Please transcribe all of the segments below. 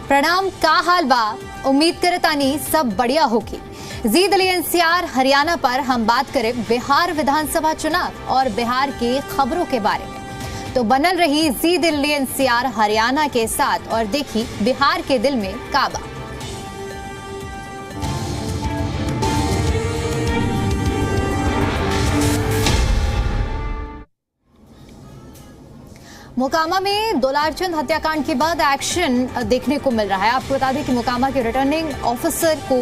प्रणाम, का हाल बा? उम्मीद करतानी सब बढ़िया होगी। जी दिल्ली एनसीआर हरियाणा पर हम बात करें बिहार विधानसभा चुनाव और बिहार की खबरों के बारे में, तो बनल रही जी दिल्ली एनसीआर हरियाणा के साथ और देखी बिहार के दिल में काबा। मोकामा में दुलारचंद हत्याकांड के बाद एक्शन देखने को मिल रहा है। आपको बता दें कि मोकामा के रिटर्निंग ऑफिसर को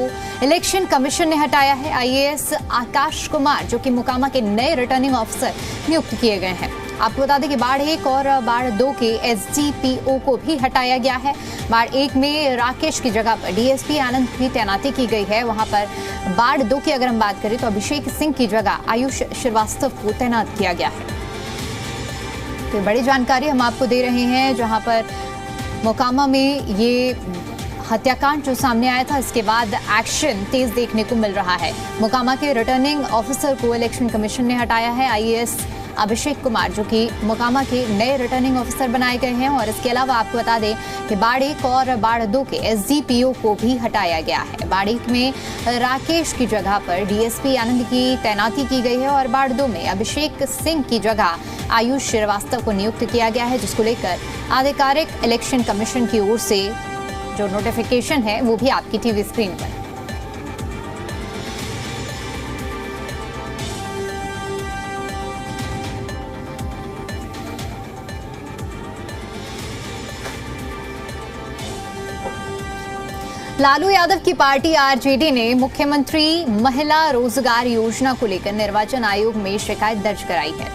इलेक्शन कमीशन ने हटाया है। आईएएस आकाश कुमार, जो कि मोकामा के नए रिटर्निंग ऑफिसर नियुक्त किए गए हैं। आपको बता दें कि बाढ़ 1 और बाढ़ 2 के एसडीपीओ को भी हटाया गया है। बाढ़ 1 में राकेश की जगह पर डीएसपी आनंद की तैनाती की गई है। वहां पर बाढ़ 2 की अगर हम बात करें तो अभिषेक सिंह की जगह आयुष श्रीवास्तव को तैनात किया गया है। तो बड़ी जानकारी हम आपको दे रहे हैं, जहां पर मोकामा में ये हत्याकांड जो सामने आया था, इसके बाद एक्शन तेज देखने को मिल रहा है। मोकामा के रिटर्निंग ऑफिसर को इलेक्शन कमीशन ने हटाया है। आईएएस अभिषेक कुमार, जो कि मोकामा के नए रिटर्निंग ऑफिसर बनाए गए हैं। और इसके अलावा आपको बता दें कि बाढ़ 1 और बाढ़ 2 के एसडीपीओ को भी हटाया गया है। बाढ़ 1 में राकेश की जगह पर डीएसपी आनंद की तैनाती की गई है और बाढ़ 2 में अभिषेक सिंह की जगह आयुष श्रीवास्तव को नियुक्त किया गया है, जिसको लेकर आधिकारिक इलेक्शन कमीशन की ओर से जो नोटिफिकेशन है वो भी आपकी टीवी स्क्रीन पर। लालू यादव की पार्टी आरजेडी ने मुख्यमंत्री महिला रोजगार योजना को लेकर निर्वाचन आयोग में शिकायत दर्ज कराई है।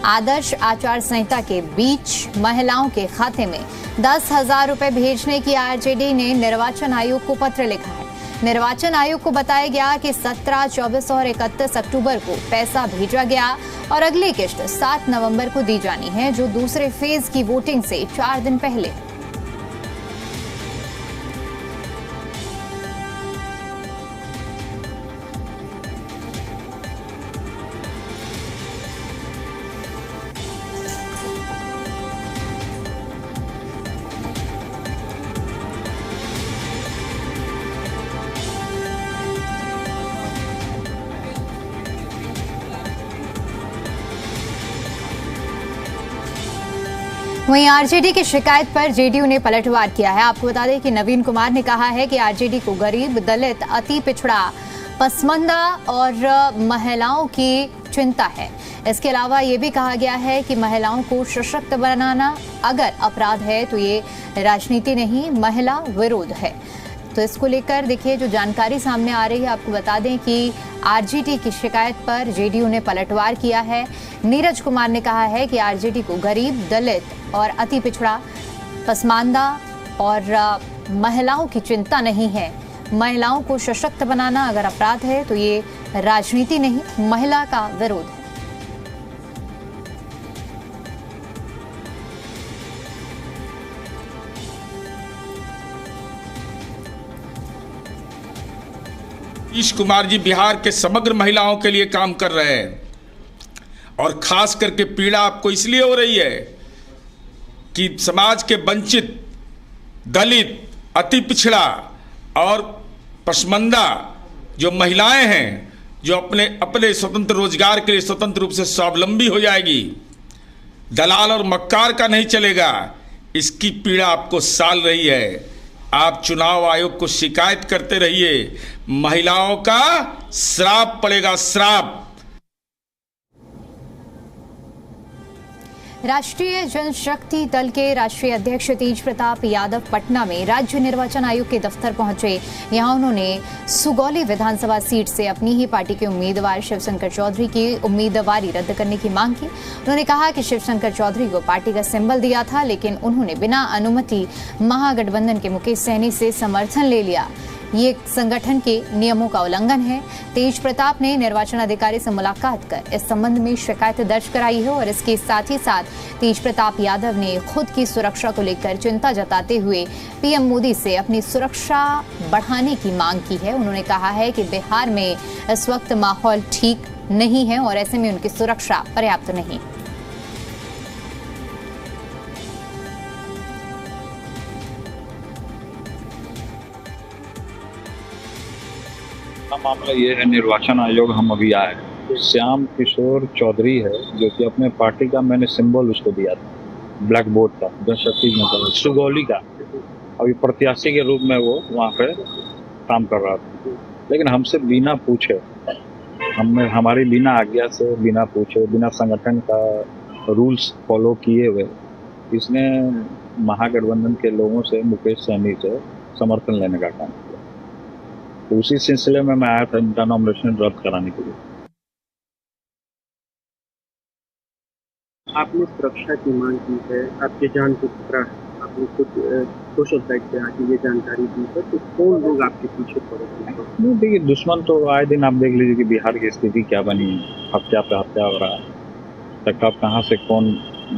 आदर्श आचार संहिता के बीच महिलाओं के खाते में 10,000 रुपए भेजने की आरजेडी ने निर्वाचन आयोग को पत्र लिखा है। निर्वाचन आयोग को बताया गया कि 17, 24 और 31 अक्टूबर को पैसा भेजा गया और अगली किश्त 7 नवंबर को दी जानी है, जो दूसरे फेज की वोटिंग से 4 दिन पहले। वहीं आरजेडी की शिकायत पर जेडीयू ने पलटवार किया है। आपको बता दें कि नवीन कुमार ने कहा है कि आरजेडी को गरीब, दलित, अति पिछड़ा, पसमानदा और महिलाओं की चिंता है। इसके अलावा ये भी कहा गया है कि महिलाओं को सशक्त बनाना अगर अपराध है तो ये राजनीति नहीं, महिला विरोध है। तो इसको लेकर देखिए जो जानकारी सामने आ रही है, आपको बता दें कि आरजेडी की शिकायत पर जेडीयू ने पलटवार किया है। नीरज कुमार ने कहा है कि आरजेडी को गरीब, दलित और अति पिछड़ा, पसमानदा और महिलाओं की चिंता नहीं है। महिलाओं को सशक्त बनाना अगर अपराध है तो ये राजनीति नहीं, महिला का विरोध है। नीतीश कुमार जी बिहार के समग्र महिलाओं के लिए काम कर रहे हैं और खास करके पीड़ा आपको इसलिए हो रही है कि समाज के वंचित, दलित, अति पिछड़ा और पसमानदा जो महिलाएं हैं, जो अपने स्वतंत्र रोजगार के लिए स्वतंत्र रूप से स्वावलंबी हो जाएगी, दलाल और मक्कार का नहीं चलेगा, इसकी पीड़ा आपको साल रही है। आप चुनाव आयोग को शिकायत करते रहिए, महिलाओं का श्राप पड़ेगा, श्राप। राष्ट्रीय जनशक्ति दल के राष्ट्रीय अध्यक्ष तेज प्रताप यादव पटना में राज्य निर्वाचन आयोग के दफ्तर पहुंचे। यहां उन्होंने सुगौली विधानसभा सीट से अपनी ही पार्टी के उम्मीदवार शिवशंकर चौधरी की उम्मीदवारी रद्द करने की मांग की। उन्होंने कहा कि शिवशंकर चौधरी को पार्टी का सिंबल दिया था, लेकिन उन्होंने बिना अनुमति महागठबंधन के मुकेश सहनी से समर्थन ले लिया। ये संगठन के नियमों का उल्लंघन है। तेज प्रताप ने निर्वाचन अधिकारी से मुलाकात कर इस संबंध में शिकायत दर्ज कराई है और इसके साथ ही साथ तेज प्रताप यादव ने खुद की सुरक्षा को लेकर चिंता जताते हुए पीएम मोदी से अपनी सुरक्षा बढ़ाने की मांग की है। उन्होंने कहा है कि बिहार में इस वक्त माहौल ठीक नहीं है और ऐसे में उनकी सुरक्षा पर्याप्त नहीं। मामला ये है, निर्वाचन आयोग हम अभी आए, श्याम किशोर चौधरी है जो कि अपने पार्टी का मैंने सिंबल उसको दिया था, ब्लैक बोर्ड का, जनशक्ति मतलब सुगौली का, अभी प्रत्याशी के रूप में वो वहाँ पे काम कर रहा था। लेकिन हमसे बिना पूछे, हमारी बिना आज्ञा से, बिना पूछे, बिना संगठन का रूल्स फॉलो किए हुए इसने महागठबंधन के लोगों से, मुकेश सहनी से समर्थन लेने का काम किया। तो उसी सिलसिले में मैं आया था इनका नॉमिनेशन रद्द कराने के लिए। आपने सुरक्षा की मांग की है, आपके जान को खतरा है, आपने खुद सोशल साइट पे आके ये जानकारी दी है, तो कौन लोग आपके पीछे पड़े? नहीं देखिए, दुश्मन तो आए दिन आप देख लीजिए कि बिहार की स्थिति क्या बनी है, हत्या पे हत्या हो रहा है, तब कब कहाँ से कौन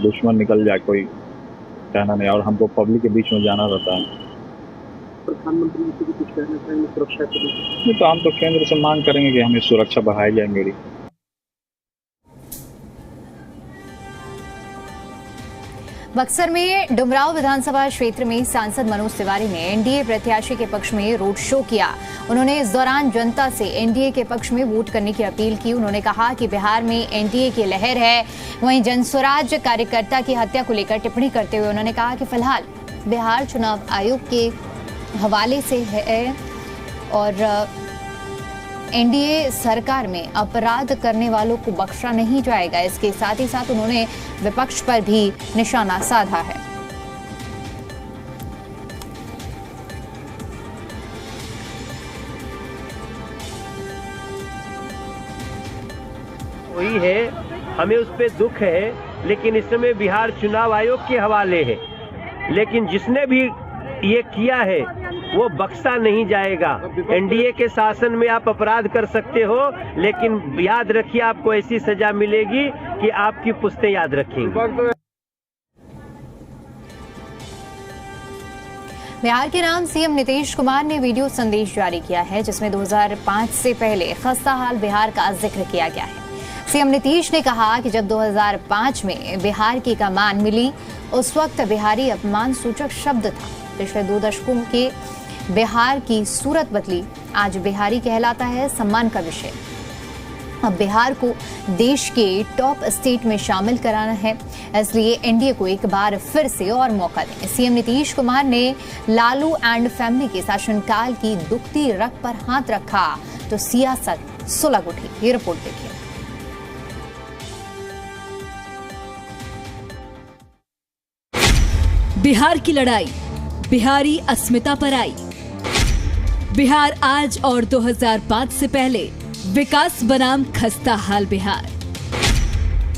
दुश्मन निकल जाए कोई कहना नहीं, और हमको पब्लिक के बीच में जाना रहता है। प्रधानमंत्री जी से भी कुछ कहना चाहेंगे सुरक्षा के लिए? नहीं, तो हम तो केंद्र से मांग करेंगे कि हमें सुरक्षा बढ़ाई जाए मेरी। बक्सर में डुमराव विधानसभा क्षेत्र में सांसद मनोज तिवारी ने एनडीए प्रत्याशी के पक्ष में रोड शो किया। उन्होंने इस दौरान जनता से एनडीए के पक्ष में वोट करने की अपील की। उन्होंने कहा कि बिहार में एनडीए की लहर है। वहीं जनस्वराज कार्यकर्ता की हत्या को लेकर टिप्पणी करते हुए उन्होंने कहा कि फिलहाल बिहार चुनाव आयोग के हवाले से है और एनडीए सरकार में अपराध करने वालों को बख्शा नहीं जाएगा। इसके साथ ही साथ उन्होंने विपक्ष पर भी निशाना साधा है। वही है, हमें उस पे दुख है, लेकिन इस समय बिहार चुनाव आयोग के हवाले है। लेकिन जिसने भी ये किया है वो बख्शा नहीं जाएगा। एनडीए के शासन में आप अपराध कर सकते हो, लेकिन याद रखिए आपको ऐसी सजा मिलेगी कि आपकी पुश्तें याद रखेंगी। बिहार के नाम सीएम नीतीश कुमार ने वीडियो संदेश जारी किया है, जिसमें 2005 से पहले खस्ता हाल बिहार का जिक्र किया गया है। सीएम नीतीश ने कहा कि जब 2005 में बिहार की कमान मिली, उस वक्त बिहारी अपमान सूचक शब्द था। पिछले 2 दशकों के बिहार की सूरत बदली, आज बिहारी कहलाता है सम्मान का विषय। अब बिहार को देश के टॉप स्टेट में शामिल कराना है, इसलिए एनडीए को एक बार फिर से और मौका दें। सीएम नीतीश कुमार ने लालू एंड फैमिली के शासनकाल की दुखती रग पर हाथ रखा तो सियासत सुलग उठी। ये रिपोर्ट देखिए। बिहार की लड़ाई बिहारी अस्मिता पर आई। बिहार आज और 2005 से पहले विकास बनाम खस्ता हाल बिहार।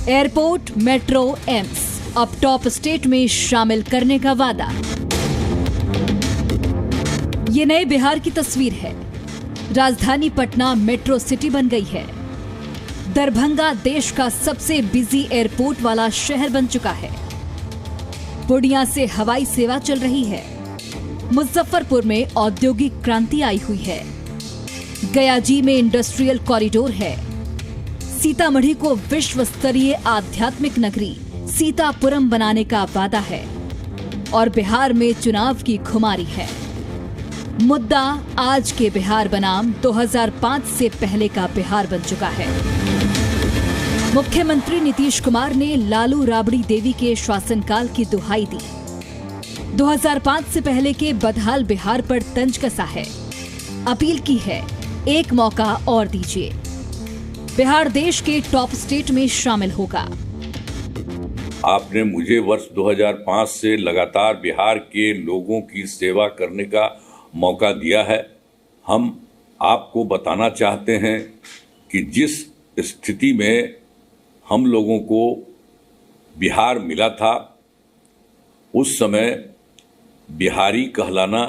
एयरपोर्ट, मेट्रो, एम्स अब टॉप स्टेट में शामिल करने का वादा। ये नए बिहार की तस्वीर है। राजधानी पटना मेट्रो सिटी बन गई है। दरभंगा देश का सबसे बिजी एयरपोर्ट वाला शहर बन चुका है। पूर्णिया से हवाई सेवा चल रही है। मुजफ्फरपुर में औद्योगिक क्रांति आई हुई है। गयाजी में इंडस्ट्रियल कॉरिडोर है। सीतामढ़ी को विश्व स्तरीय आध्यात्मिक नगरी सीतापुरम बनाने का वादा है। और बिहार में चुनाव की खुमारी है। मुद्दा आज के बिहार बनाम 2005 से पहले का बिहार बन चुका है। मुख्यमंत्री नीतीश कुमार ने लालू राबड़ी देवी के शासनकाल की दुहाई दी। 2005 से पहले के बदहाल बिहार पर तंज कसा है। अपील की है, एक मौका और दीजिए। बिहार देश के टॉप स्टेट में शामिल होगा। आपने मुझे वर्ष 2005 से लगातार बिहार के लोगों की सेवा करने का मौका दिया है। हम आपको बताना चाहते हैं कि जिस स्थिति में हम लोगों को बिहार मिला था, उस समय बिहारी कहलाना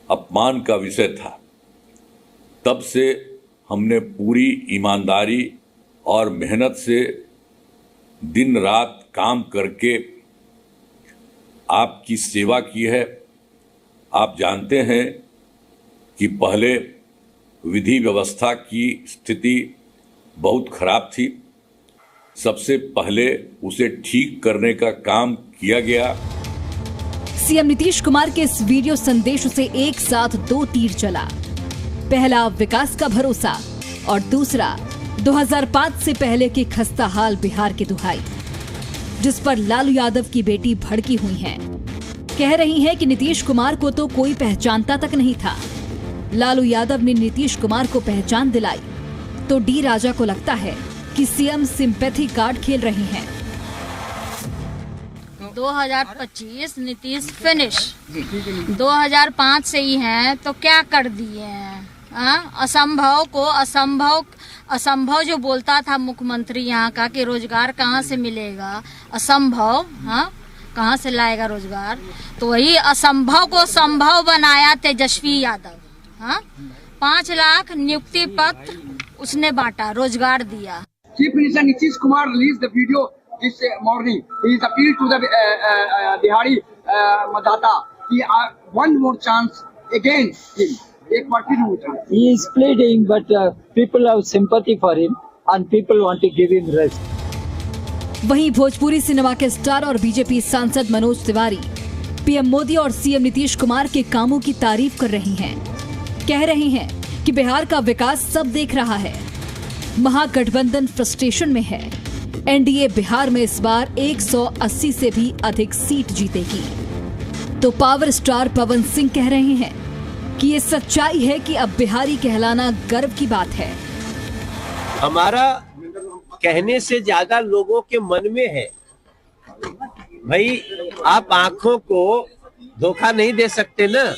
अपमान का विषय था। तब से हमने पूरी ईमानदारी और मेहनत से दिन रात काम करके आपकी सेवा की है। आप जानते हैं कि पहले विधि व्यवस्था की स्थिति बहुत खराब थी। सबसे पहले उसे ठीक करने का काम किया गया। सीएम नीतीश कुमार के इस वीडियो संदेश से एक साथ 2 तीर चला। पहला विकास का भरोसा और दूसरा 2005 से पहले की खस्ताहाल बिहार की दुहाई, जिस पर लालू यादव की बेटी भड़की हुई हैं। कह रही हैं कि नीतीश कुमार को तो कोई पहचानता तक नहीं था। लालू यादव ने नीतीश कुमार को पहचान दिलाई तो डी राजा को लगता है कि सीएम सिंपैथी कार्ड खेल रही हैं। 2025 नीतीश फिनिश, 2005 से ही हैं तो क्या कर दिए हैं? असंभव जो बोलता था मुख्यमंत्री यहाँ का कि रोजगार कहाँ से मिलेगा, असंभव, कहाँ से लाएगा रोजगार? तो वही असंभव को संभव बनाया तेजस्वी यादव। 5 लाख नियुक्ति पत्र उसने बांटा, रोजगार दिया। Chief Minister Nitish Kumar released the video this morning. He is appealed to the Bihari Matata. He one more chance again him. एक बार फिर वो chance. He is pleading, but people have sympathy for him and people want to give him rest. वहीं Bhojpuri cinema के star और BJP सांसद Manoj Tiwari PM Modi और CM Nitish Kumar के कामों की तारीफ कर रही हैं। कह रही हैं कि बिहार का विकास सब देख रहा है। महागठबंधन फ्रस्ट्रेशन में है। एनडीए बिहार में इस बार 180 से भी अधिक सीट जीतेगी। तो पावर स्टार पवन सिंह कह रहे हैं कि ये सच्चाई है कि अब बिहारी कहलाना गर्व की बात है। हमारा कहने से ज्यादा लोगों के मन में है। भाई आप आंखों को धोखा नहीं दे सकते ना।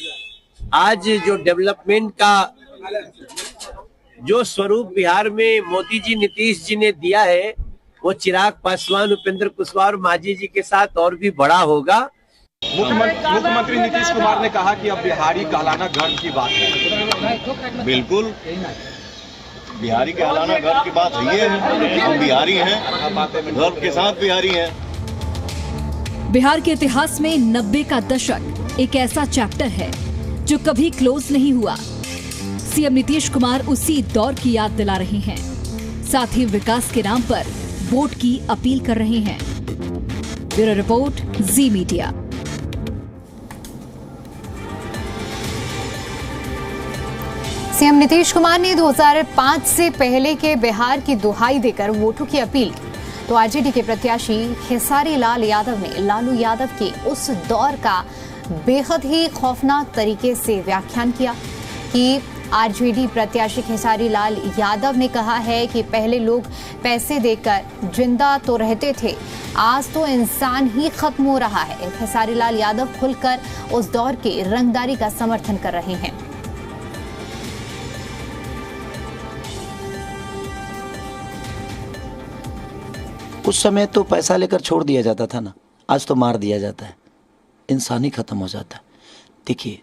आज जो डेवलपमेंट का जो स्वरूप बिहार में मोदी जी नीतीश जी ने दिया है, वो चिराग पासवान, उपेंद्र कुशवाहा और मांझी जी के साथ और भी बड़ा होगा। मुख्यमंत्री नीतीश कुमार ने कहा कि अब बिहारी कहलाना गर्व की बात है। बिल्कुल, बिहारी कहलाना गर्व की बात है। हम बिहारी हैं, गर्व के साथ बिहारी हैं। बिहार के इतिहास में 90 का दशक एक ऐसा चैप्टर है जो कभी क्लोज नहीं हुआ। सीएम नीतीश कुमार उसी दौर की याद दिला रहे हैं, साथ ही विकास के नाम पर वोट की अपील कर रहे हैं। ब्यूरो रिपोर्ट, जी मीडिया। सीएम नीतीश कुमार ने 2005 से पहले के बिहार की दुहाई देकर वोटों की अपील की, तो आरजेडी के प्रत्याशी खेसारी लाल यादव ने लालू यादव के उस दौर का बेहद ही खौफनाक तरीके से व्याख्यान किया कि आरजेडी प्रत्याशी खेसारी लाल यादव ने कहा है कि पहले लोग पैसे देकर जिंदा तो रहते थे, आज तो इंसान ही खत्म हो रहा है। खेसारी लाल यादव खुलकर उस दौर के रंगदारी का समर्थन कर रहे हैं। उस समय तो पैसा लेकर छोड़ दिया जाता था ना, आज तो मार दिया जाता है, इंसान ही खत्म हो जाता है। देखिए,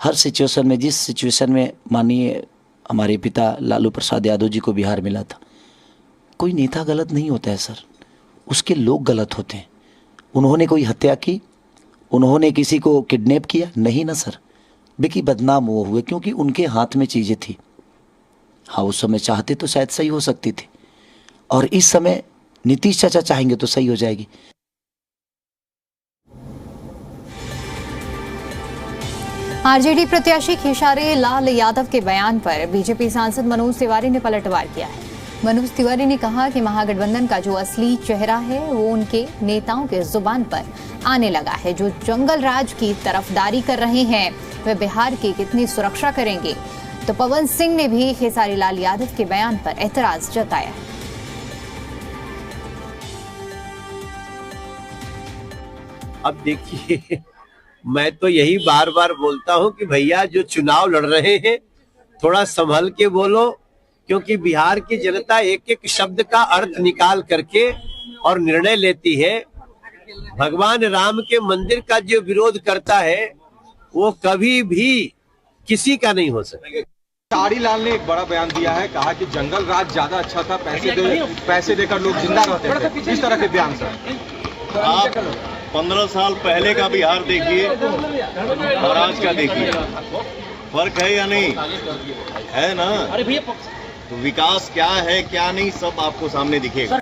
हर सिचुएशन में, जिस सिचुएशन में माननीय हमारे पिता लालू प्रसाद यादव जी को बिहार मिला था, कोई नेता गलत नहीं होता है सर, उसके लोग गलत होते हैं। उन्होंने कोई हत्या की, उन्होंने किसी को किडनैप किया नहीं ना सर, बल्कि बदनाम वो हुए क्योंकि उनके हाथ में चीज़ें थी। हाँ, उस समय चाहते तो शायद सही हो सकती थी, और इस समय नीतीश चाचा चाहेंगे तो सही हो जाएगी। आरजेडी प्रत्याशी खेसारी लाल यादव के बयान पर बीजेपी सांसद मनोज तिवारी ने पलटवार किया है। मनोज तिवारी ने कहा कि महागठबंधन का जो असली चेहरा है वो उनके नेताओं के जुबान पर आने लगा है। जो जंगल राज की तरफदारी कर रहे हैं वे बिहार की कितनी सुरक्षा करेंगे। तो पवन सिंह ने भी खेसारी लाल यादव के बयान पर एतराज जताया है। अब देखिए, मैं तो यही बार बार बोलता हूं कि भैया जो चुनाव लड़ रहे हैं थोड़ा संभल के बोलो, क्योंकि बिहार की जनता एक एक शब्द का अर्थ निकाल करके और निर्णय लेती है। भगवान राम के मंदिर का जो विरोध करता है वो कभी भी किसी का नहीं हो सकता। खेसारी लाल ने एक बड़ा बयान दिया है, कहा कि जंगल राज ज्यादा अच्छा था, पैसे देकर लोग जिंदा रहते थे। इस तरह के बयान सर, आप 15 साल पहले का बिहार देखिए और आज का देखिए, फर्क है या नहीं है ना? तो विकास क्या है क्या नहीं सब आपको सामने दिखेगा।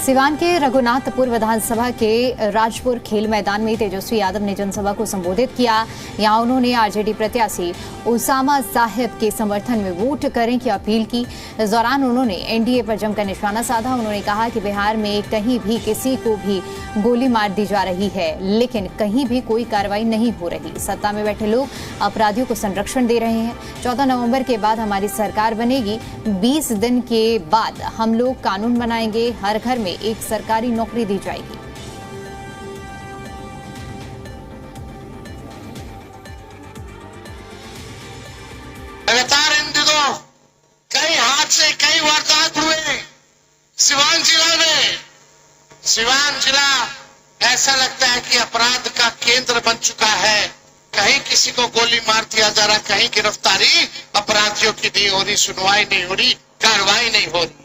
सिवान के रघुनाथपुर विधानसभा के राजपुर खेल मैदान में तेजस्वी यादव ने जनसभा को संबोधित किया। यहां उन्होंने आरजेडी प्रत्याशी उसामा साहिब के समर्थन में वोट करें की अपील की। इस दौरान उन्होंने एनडीए पर जमकर निशाना साधा। उन्होंने कहा कि बिहार में कहीं भी किसी को भी गोली मार दी जा रही है, लेकिन कहीं भी कोई कार्रवाई नहीं हो रही। सत्ता में बैठे लोग अपराधियों को संरक्षण दे रहे हैं। 14 नवंबर के बाद हमारी सरकार बनेगी। 20 दिन के बाद हम लोग कानून बनाएंगे। हर घर में एक सरकारी नौकरी दी जाएगी। लगातार इन दिनों कई हादसे, कई वारदात हुए सिवान जिला में। सिवान जिला ऐसा लगता है कि अपराध का केंद्र बन चुका है। कहीं किसी को गोली मार दिया जा रहा, कहीं गिरफ्तारी अपराधियों की नहीं हो रही, सुनवाई नहीं हो रही, कार्रवाई नहीं हो रही।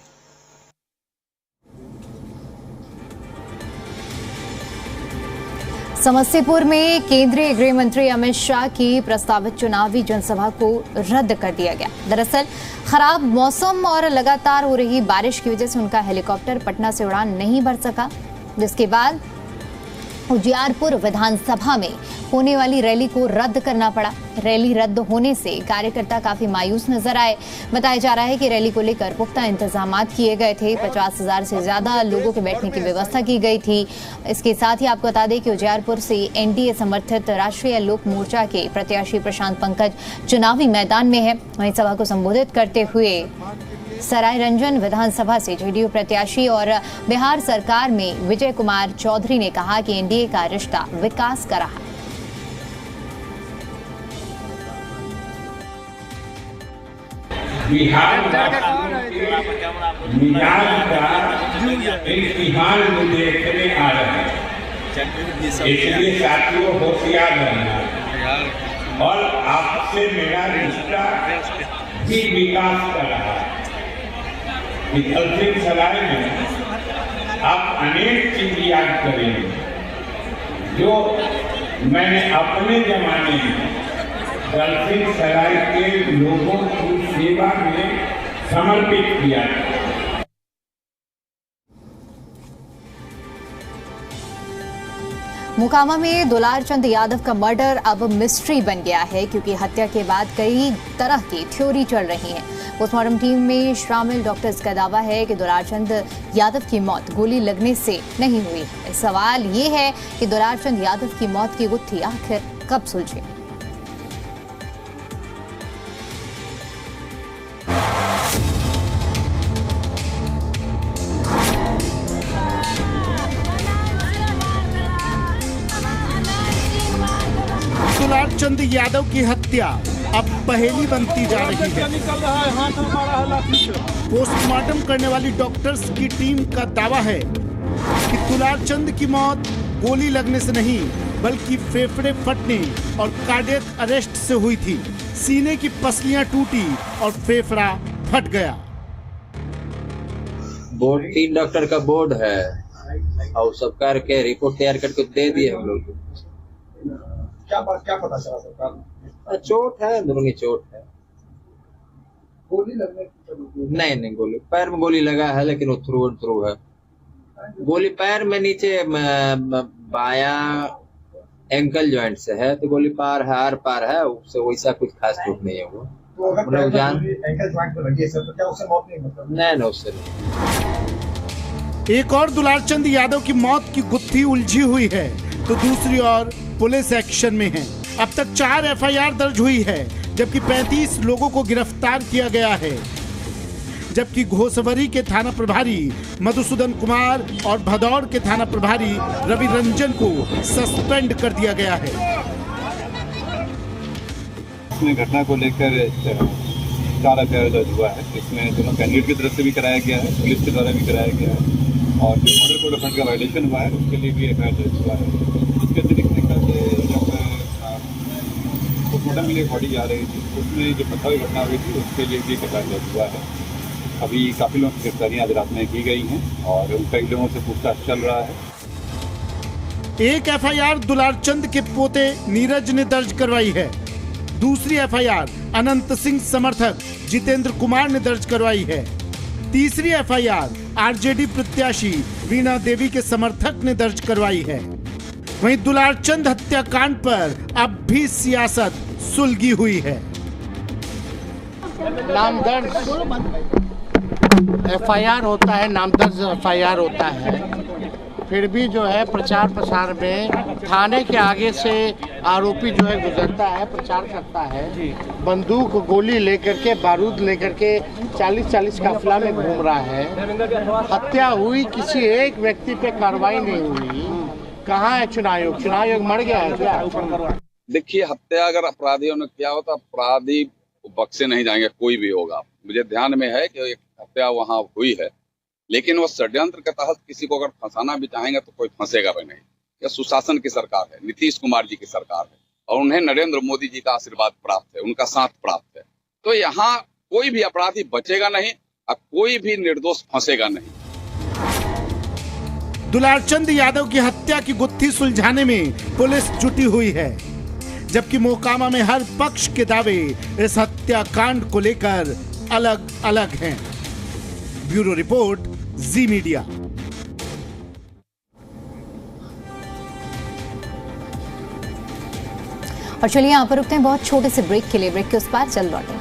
समस्तीपुर में केंद्रीय गृह मंत्री अमित शाह की प्रस्तावित चुनावी जनसभा को रद्द कर दिया गया। दरअसल खराब मौसम और लगातार हो रही बारिश की वजह से उनका हेलीकॉप्टर पटना से उड़ान नहीं भर सका, जिसके बाद उजियारपुर विधानसभा में होने वाली रैली को रद्द करना पड़ा। रैली रद्द होने से कार्यकर्ता काफी मायूस नजर आए। बताया जा रहा है कि रैली को लेकर पुख्ता इंतजामात किए गए थे। 50,000 से ज्यादा लोगों के बैठने की व्यवस्था की गई थी। इसके साथ ही आपको बता दें कि उजियारपुर से एनडीए समर्थित राष्ट्रीय लोक मोर्चा के प्रत्याशी प्रशांत पंकज चुनावी मैदान में है। वहीं सभा को संबोधित करते हुए सरायरंजन विधानसभा से जेडीयू प्रत्याशी और बिहार सरकार में विजय कुमार चौधरी ने कहा कि एनडीए का रिश्ता विकास का रहा। बिहार मिजाज का इम्तिहान देखने आ रहे हैं, इसलिए साथियों होशियार रहना और आपसे मेरा रिश्ता भी विकास कर रहा है। दलसिंह सराय में आप अनेक चीज याद करेंगे जो मैंने अपने जमाने में दलसिंह सराय के लोगों की सेवा में समर्पित किया। मोकामा में दुलारचंद यादव का मर्डर अब मिस्ट्री बन गया है, क्योंकि हत्या के बाद कई तरह की थ्योरी चल रही हैं। पोस्टमार्टम टीम में शामिल डॉक्टर्स का दावा है कि दुलारचंद यादव की मौत गोली लगने से नहीं हुई। सवाल ये है कि दुलारचंद यादव की मौत की गुत्थी आखिर कब सुलझे। दुलारचंद यादव की हत्या अब पहेली बनती जा रही है। पोस्टमार्टम करने वाली डॉक्टर्स की टीम का दावा है कि दुलारचंद की मौत गोली लगने से नहीं बल्कि फेफड़े फटने और कार्डियक अरेस्ट से हुई थी। सीने की पसलियां टूटी और फेफड़ा फट गया। बोर्ड 3 डॉक्टर का बोर्ड है और सब करके रिपोर्ट तैयार करके दे दिए हम लोग। क्या पता चला सरकार? चोट है, दोनों की चोट है। गोली लगने नहीं गोली पैर में गोली लगा है, लेकिन वो थ्रू है। गोली पैर में नीचे बाया एंकल जॉइंट से है, तो गोली पार है, आर पार है, उससे वैसा कुछ खास चोट नहीं है। वो तो अगर जान एंकल जॉइंट पर लगी है सर, तो क्या उससे मौत नहीं मतलब? नहीं उससे नहीं। एक और दुलारचंद यादव की मौत की गुत्थी उलझी हुई है, तो दूसरी ओर पुलिस एक्शन में है। अब तक 4 एफआईआर दर्ज हुई है, जबकि 35 लोगों को गिरफ्तार किया गया है। जबकि घोसवरी के थाना प्रभारी मधुसूदन कुमार और भदौर के थाना प्रभारी रवि रंजन को सस्पेंड कर दिया गया है। इसमें घटना को लेकर 4 एफआईआर दर्ज हुआ है। इसमें दोनों कैंडिडेट की तरफ से भी कराया गया है, पुलिस के द्वारा भी कराया गया है, और जो मॉडल कोड ऑफ कंडक्ट का वायलेशन हुआ है उसके लिए भी एफआईआर दर्ज हुआ है। इसके अतिरिक्त पोस्टमार्टम के लिए बॉडी आ रही थी, उसमें जो पथराव घटना हुई थी उसके लिए भी एफआईआर दर्ज हुआ है। अभी काफी लोगों की गिरफ्तारियां आज रात में की गई हैं और उन कई लोगों से पूछताछ चल रहा है। एक एफआईआर दुलारचंद के पोते नीरज ने दर्ज करवाई है। दूसरी एफआईआर अनंत सिंह समर्थक जितेंद्र कुमार ने दर्ज करवाई है। तीसरी एफआईआर आरजेडी प्रत्याशी वीणा देवी के समर्थक ने दर्ज करवाई है। वहीं दुलारचंद हत्याकांड पर अब भी सियासत सुलगी हुई है। नाम दर्ज एफआईआर होता है, नाम दर्ज एफआईआर होता है, फिर भी जो है प्रचार प्रसार में थाने के आगे से आरोपी जो है गुजरता है, प्रचार करता है, बंदूक गोली लेकर के, बारूद लेकर के 40-40 काफिला में घूम रहा है। हत्या हुई, किसी एक व्यक्ति पे कार्रवाई नहीं हुई। कहाँ है चुनाव आयोग? चुनाव आयोग मर गया है क्या? देखिए, हत्या अगर अपराधियों ने किया हो तो अपराधी बख्शे नहीं जाएंगे, कोई भी होगा। मुझे ध्यान में है कि एक हत्या वहाँ हुई है, लेकिन वो षड्यंत्र के तहत किसी को अगर फंसाना भी चाहेंगे तो कोई फंसेगा भी नहीं। यह सुशासन की सरकार है, नीतीश कुमार जी की सरकार है, और उन्हें नरेंद्र मोदी जी का आशीर्वाद प्राप्त है, उनका साथ प्राप्त है। तो यहाँ कोई भी अपराधी बचेगा नहीं और कोई भी निर्दोष फंसेगा नहीं। दुलारचंद यादव की हत्या की गुत्थी सुलझाने में पुलिस जुटी हुई है, जबकि मोकामा में हर पक्ष के दावे इस हत्याकांड को लेकर अलग अलग हैं। ब्यूरो रिपोर्ट, जी मीडिया। और चलिए यहाँ पर रुकते हैं बहुत छोटे से ब्रेक के लिए। ब्रेक के उस पार चल लौटें।